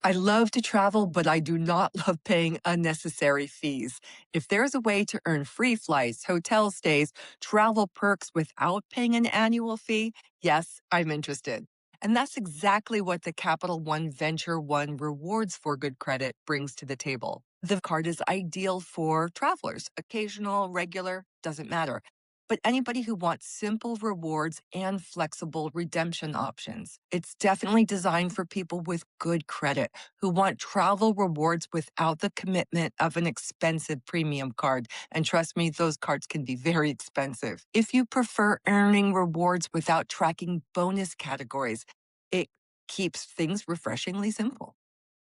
I love to travel, but I do not love paying unnecessary fees. If there's a way to earn free flights, hotel stays, travel perks without paying an annual fee, yes, I'm interested. And that's exactly what the Capital One VentureOne Rewards for Good Credit brings to the table. The card is ideal for travelers, occasional, regular, doesn't matter, but anybody who wants simple rewards and flexible redemption options. It's definitely designed for people with good credit who want travel rewards without the commitment of an expensive premium card. And trust me, those cards can be very expensive. If you prefer earning rewards without tracking bonus categories, it keeps things refreshingly simple.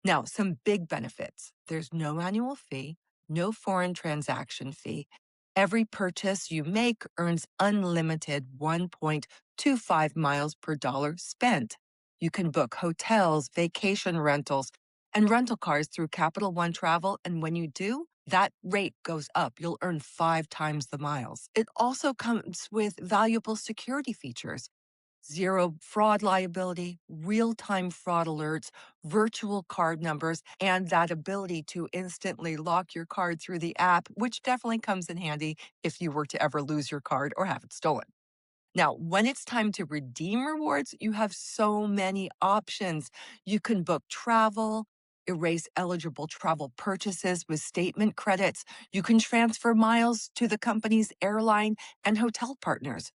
Now, some big benefits. There's no annual fee, no foreign transaction fee. Every purchase you make earns unlimited 1.25 miles per dollar spent. You can book hotels, vacation rentals, and rental cars through Capital One Travel. And when you do, that rate goes up. You'll earn 5 times the miles. It also comes with valuable security features. Zero fraud liability, real time fraud alerts, virtual card numbers, and that ability to instantly lock your card through the app, which definitely comes in handy if you were to ever lose your card or have it stolen. Now, when it's time to redeem rewards, you have so many options. You can book travel, erase eligible travel purchases with statement credits. You can transfer miles to the company's airline and hotel partners.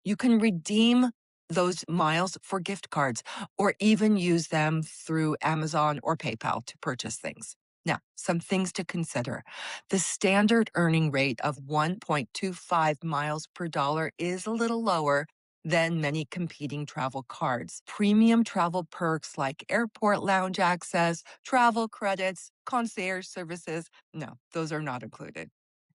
You can redeem those miles for gift cards or even use them through Amazon or PayPal to purchase things. Now, some things to consider. The standard earning rate of 1.25 miles per dollar is a little lower than many competing travel cards. Premium travel perks like airport lounge access, travel credits, concierge services, no, those are not included.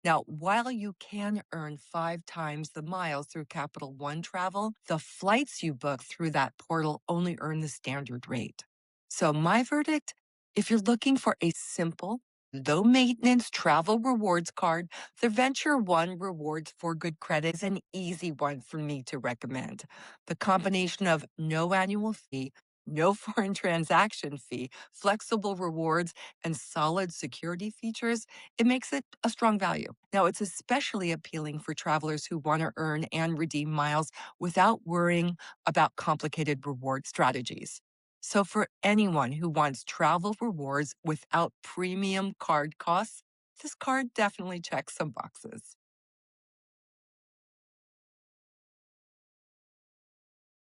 Now, while you can earn 5 times the miles through Capital One Travel, the flights you book through that portal only earn the standard rate. So, my verdict, if you're looking for a simple, low maintenance travel rewards card, the Venture One Rewards for Good Credit is an easy one for me to recommend. The combination of no annual fee, no foreign transaction fee, flexible rewards, and solid security features, it makes it a strong value. Now, it's especially appealing for travelers who want to earn and redeem miles without worrying about complicated reward strategies. So, for anyone who wants travel rewards without premium card costs, this card definitely checks some boxes.